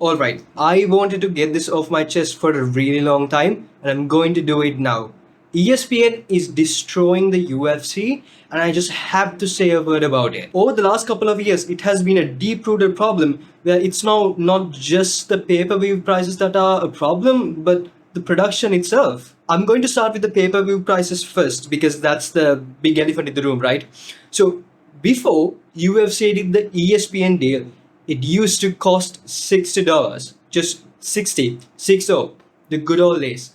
Alright, I wanted to get this off my chest for a really long time, and I'm going to do it now. ESPN is destroying the UFC, and I just have to say a word about it. Over the last couple of years, it has been a deep rooted problem where it's now not just the pay per view prices that are a problem, but the production itself. I'm going to start with the pay per view prices first because that's the big elephant in the room, right? So, before UFC did the ESPN deal, it used to cost $60, just 60, the good old days.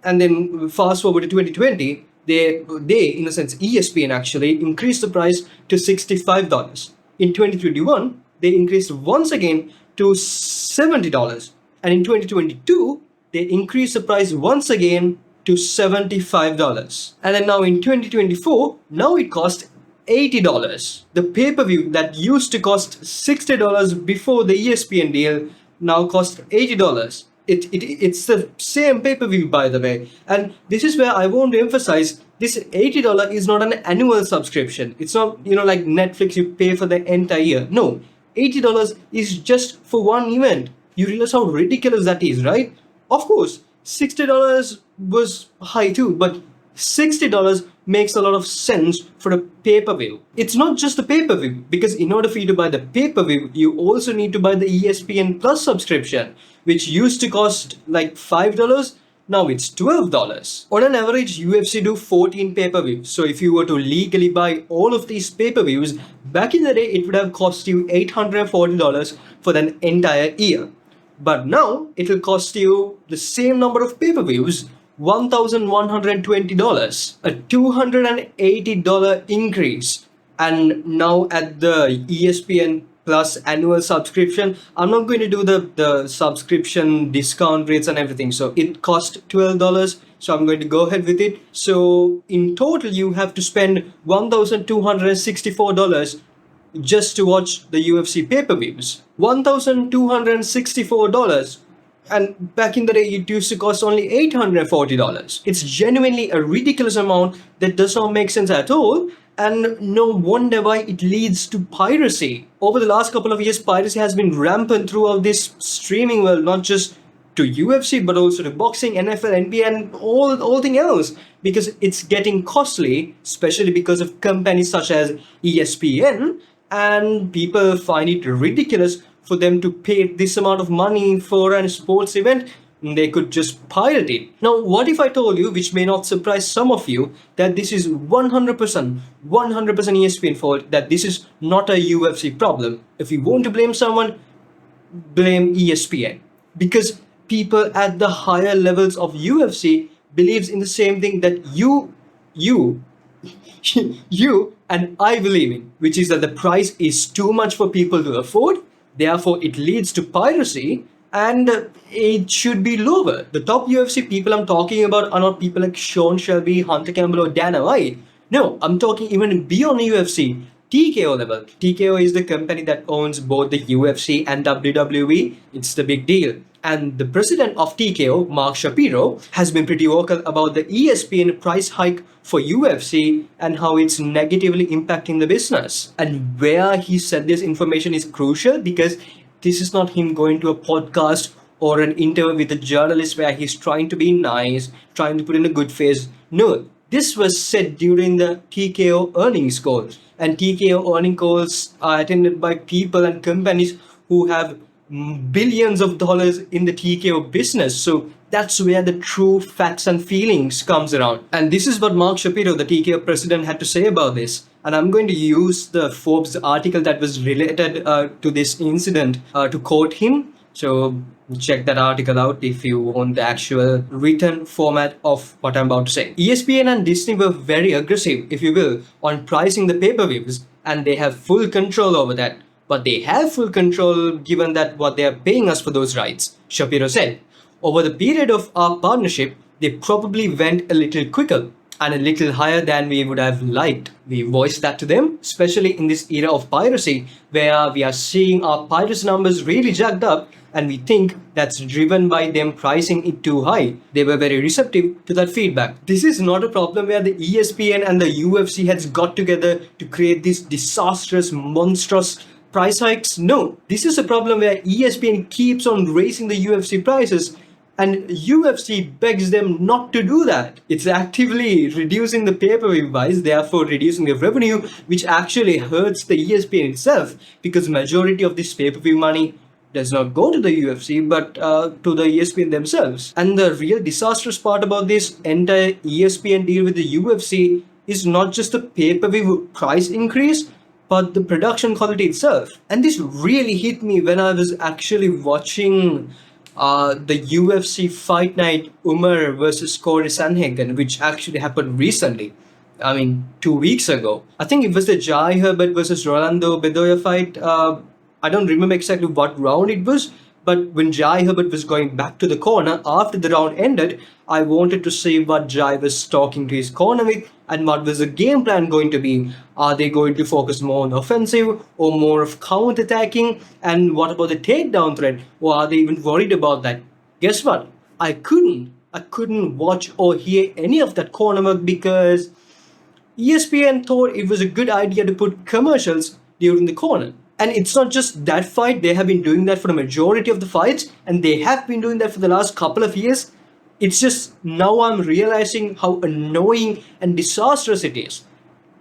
And then fast forward to 2020, they in a sense ESPN actually increased the price to $65. In 2021, they increased once again to $70, and in 2022 they increased the price once again to $75. And then now in 2024, now it costs $80. The pay per view that used to cost $60 before the ESPN deal now costs $80. It's the same pay per view, by the way. And this is where I want to emphasize this $80 is not an annual subscription. It's not, like Netflix, you pay for the entire year. No, $80 is just for one event. You realize how ridiculous that is, right? Of course, $60 was high too, but $60 makes a lot of sense for a pay-per-view. It's not just the pay-per-view, because in order for you to buy the pay-per-view, you also need to buy the ESPN Plus subscription, which used to cost like $5. Now it's $12. On an average, UFC do 14 pay-per-views. So if you were to legally buy all of these pay-per-views, back in the day, it would have cost you $840 for an entire year. But now it'll cost you the same number of pay-per-views, $1,120, a $280 increase. And now at the ESPN Plus annual subscription, I'm not going to do the subscription discount rates and everything. So it cost $12. So I'm going to go ahead with it. So in total, you have to spend $1,264 just to watch the UFC pay-per-views. $1,264. And back in the day, it used to cost only $840. It's genuinely a ridiculous amount that does not make sense at all. And no wonder why it leads to piracy. Over the last couple of years, piracy has been rampant throughout this streaming world, not just to UFC, but also to boxing, NFL, NBA, and all thing else. Because it's getting costly, especially because of companies such as ESPN, and people find it ridiculous for them to pay this amount of money for a sports event. They could just pirate it. Now, what if I told you, which may not surprise some of you, that this is 100% ESPN fault, that this is not a UFC problem? If you want to blame someone, blame ESPN. Because people at the higher levels of UFC believes in the same thing that you and I believe in, which is that the price is too much for people to afford, therefore it leads to piracy, and it should be lower. The top UFC people I'm talking about are not people like Sean Shelby, Hunter Campbell, or Dana White. No, I'm talking even beyond UFC. TKO level. TKO is the company that owns both the UFC and WWE. It's the big deal. And the president of TKO, Mark Shapiro, has been pretty vocal about the ESPN price hike for UFC and how it's negatively impacting the business. And where he said this information is crucial, because this is not him going to a podcast or an interview with a journalist where he's trying to be nice, trying to put in a good face. No, this was said during the TKO earnings call. And TKO earnings calls are attended by people and companies who have billions of dollars in the TKO business. So that's where the true facts and feelings comes around. And this is what Mark Shapiro, the TKO president, had to say about this. And I'm going to use the Forbes article that was related to this incident to quote him. So check that article out if you want the actual written format of what I'm about to say. ESPN and Disney were very aggressive, if you will, on pricing the pay-per-views, and they have full control over that. But they have full control given that what they are paying us for those rights, Shapiro said. Over the period of our partnership, they probably went a little quicker and a little higher than we would have liked. We voiced that to them, especially in this era of piracy, where we are seeing our piracy numbers really jacked up, and we think that's driven by them pricing it too high. They were very receptive to that feedback. This is not a problem where the ESPN and the UFC has got together to create this disastrous, monstrous price hikes? No. This is a problem where ESPN keeps on raising the UFC prices and UFC begs them not to do that. It's actively reducing the pay-per-view buys, therefore reducing the revenue, which actually hurts the ESPN itself because majority of this pay-per-view money does not go to the UFC but to the ESPN themselves. And the real disastrous part about this entire ESPN deal with the UFC is not just the pay-per-view price increase, but the production quality itself. And this really hit me when I was actually watching the UFC Fight Night Umar versus Corey Sanhagen, which actually happened recently. I mean, 2 weeks ago. I think it was the Jai Herbert versus Rolando Bedoya fight. I don't remember exactly what round it was, but when Jai Herbert was going back to the corner after the round ended, I wanted to see what Jai was talking to his corner with and what was the game plan going to be. Are they going to focus more on offensive or more of counter-attacking? And what about the takedown threat? Or are they even worried about that? Guess what? I couldn't watch or hear any of that corner work because ESPN thought it was a good idea to put commercials during the corner. And it's not just that fight, they have been doing that for the majority of the fights, and they have been doing that for the last couple of years. It's just now I'm realizing how annoying and disastrous it is.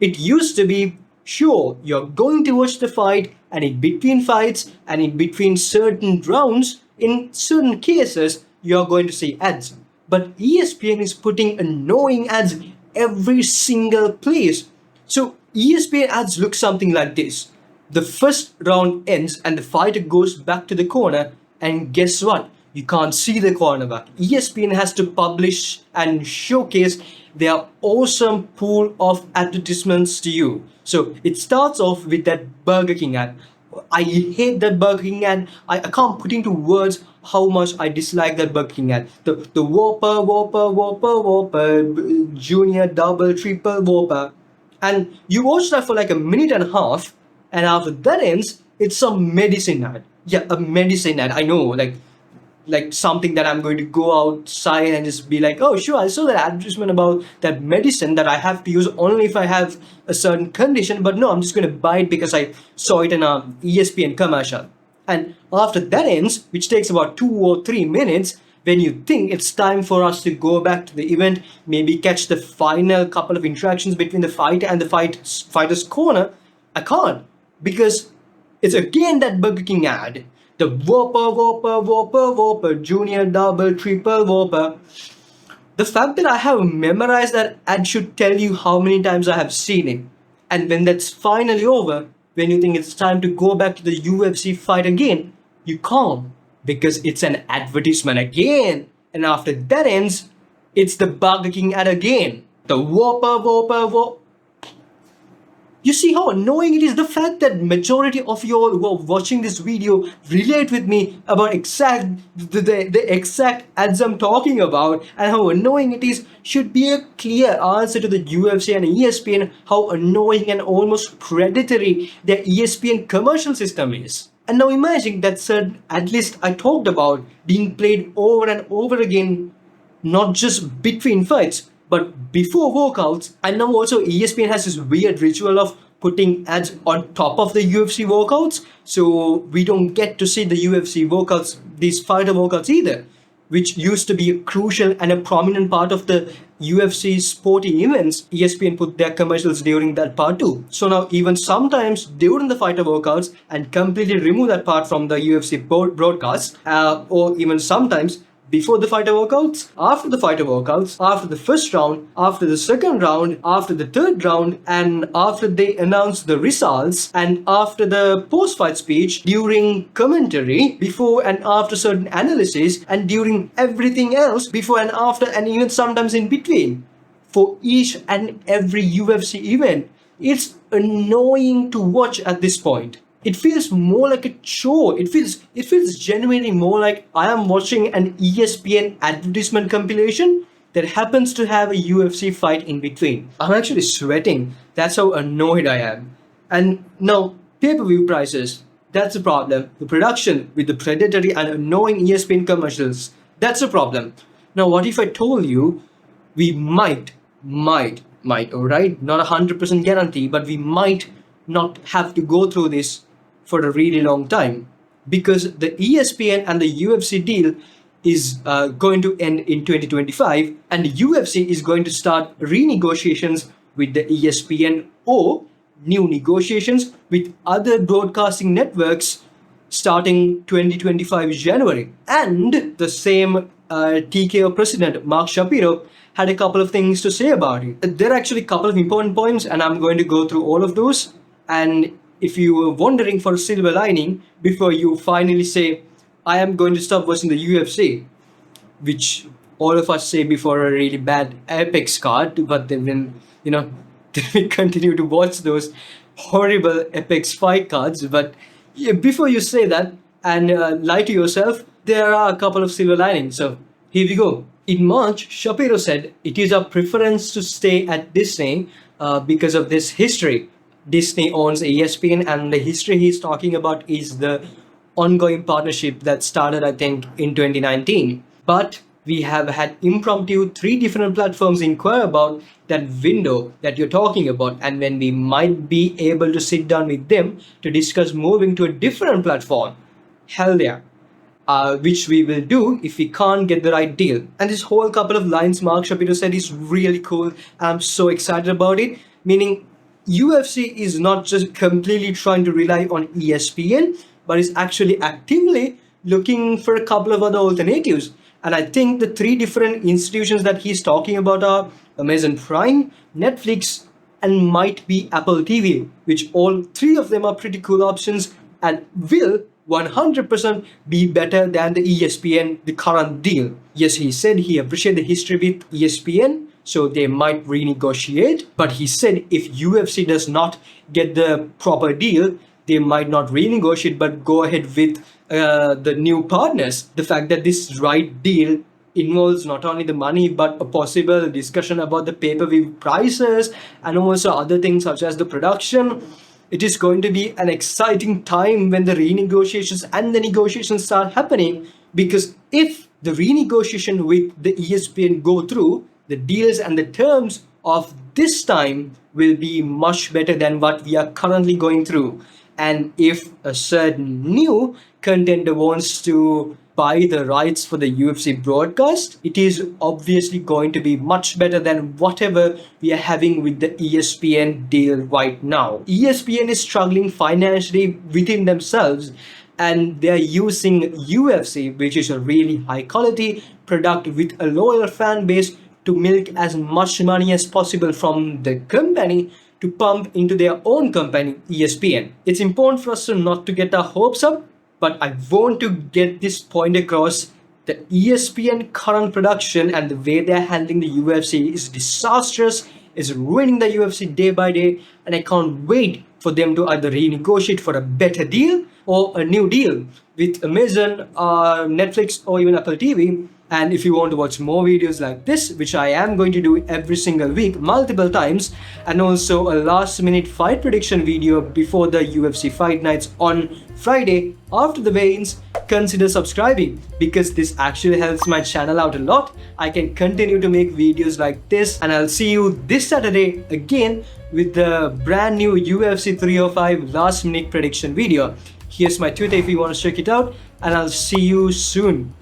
It used to be sure you're going to watch the fight, and in between fights and in between certain rounds, in certain cases, you're going to see ads. But ESPN is putting annoying ads every single place. So ESPN ads look something like this. The first round ends and the fighter goes back to the corner, and guess what? You can't see the cornerback. ESPN has to publish and showcase their awesome pool of advertisements to you. So it starts off with that Burger King ad. I hate that Burger King ad. I can't put into words how much I dislike that Burger King ad. The Whopper, Junior, Double, Triple, Whopper. And you watch that for like a minute and a half, and after that ends, it's some medicine ad. Yeah, a medicine ad. I know, like something that I'm going to go outside and just be like, oh sure, I saw that advertisement about that medicine that I have to use only if I have a certain condition, but no, I'm just going to buy it because I saw it in a ESPN commercial. And after that ends, which takes about 2 or 3 minutes, when you think it's time for us to go back to the event, maybe catch the final couple of interactions between the fighter and the fighter's corner, I can't because it's again that Burger King ad. The Whopper, Junior, Double, Triple, Whopper. The fact that I have memorized that ad should tell you how many times I have seen it. And when that's finally over, when you think it's time to go back to the UFC fight again, you can't because it's an advertisement again. And after that ends, it's the Burger King ad again. The Whopper. You see how annoying it is? The fact that majority of you all who are watching this video relate with me about the exact ads I'm talking about and how annoying it is should be a clear answer to the UFC and ESPN how annoying and almost predatory their ESPN commercial system is. And now imagine that certain ad list I talked about being played over and over again, not just between fights, but before workouts. And now also ESPN has this weird ritual of putting ads on top of the UFC workouts, so we don't get to see the UFC workouts, these fighter workouts either, which used to be a crucial and a prominent part of the UFC sporting events. ESPN put their commercials during that part too. So now even sometimes during the fighter workouts and completely remove that part from the UFC broadcast, or even sometimes before the fighter workouts, after the fighter workouts, after the first round, after the second round, after the third round, and after they announce the results, and after the post-fight speech, during commentary, before and after certain analysis, and during everything else, before and after, and even sometimes in between. For each and every UFC event, it's annoying to watch at this point. It feels more like a chore. It feels genuinely more like I am watching an ESPN advertisement compilation that happens to have a UFC fight in between. I'm actually sweating. That's how annoyed I am. And now, pay-per-view prices. That's a problem. The production with the predatory and annoying ESPN commercials. That's a problem. Now, what if I told you we might, alright? Not 100% guarantee, but we might not have to go through this for a really long time because the ESPN and the UFC deal is going to end in 2025, and the UFC is going to start renegotiations with the ESPN or new negotiations with other broadcasting networks starting 2025 January. And the same TKO president, Mark Shapiro, had a couple of things to say about it. There are actually a couple of important points, and I'm going to go through all of those. And if you were wondering for a silver lining before you finally say, I am going to stop watching the UFC, which all of us say before a really bad Apex card, but then then we continue to watch those horrible Apex fight cards. But yeah, before you say that and lie to yourself, there are a couple of silver linings. So here we go. In March, Shapiro said it is our preference to stay at Disney because of this history. Disney owns ESPN, and the history he's talking about is the ongoing partnership that started, I think, in 2019. But we have had impromptu 3 different platforms inquire about that window that you're talking about, and when we might be able to sit down with them to discuss moving to a different platform. Hell yeah. Which we will do if we can't get the right deal. And this whole couple of lines Mark Shapiro said is really cool, and I'm so excited about it. Meaning, UFC is not just completely trying to rely on ESPN, but is actually actively looking for a couple of other alternatives. And I think the 3 different institutions that he's talking about are Amazon Prime, Netflix, and might be Apple TV, which all 3 of them are pretty cool options and will 100% be better than the ESPN, the current deal. Yes, he said he appreciated the history with ESPN, so they might renegotiate. But he said if UFC does not get the proper deal, they might not renegotiate but go ahead with the new partners. The fact that this right deal involves not only the money but a possible discussion about the pay-per-view prices and also other things such as the production. It is going to be an exciting time when the renegotiations and the negotiations start happening, because if the renegotiation with the ESPN go through, the deals and the terms of this time will be much better than what we are currently going through. And if a certain new contender wants to buy the rights for the UFC broadcast, it is obviously going to be much better than whatever we are having with the ESPN deal right now. ESPN is struggling financially within themselves, and they are using UFC, which is a really high quality product with a loyal fan base, to milk as much money as possible from the company to pump into their own company, ESPN. It's important for us to not to get our hopes up, but I want to get this point across. The ESPN current production and the way they're handling the UFC is disastrous, is ruining the UFC day by day, and I can't wait for them to either renegotiate for a better deal or a new deal with Amazon, Netflix, or even Apple TV. And if you want to watch more videos like this, which I am going to do every single week, multiple times, and also a last minute fight prediction video before the UFC fight nights on Friday after the weigh-ins, consider subscribing, because this actually helps my channel out a lot. I can continue to make videos like this, and I'll see you this Saturday again with the brand new UFC 305 last minute prediction video. Here's my Twitter if you want to check it out, and I'll see you soon.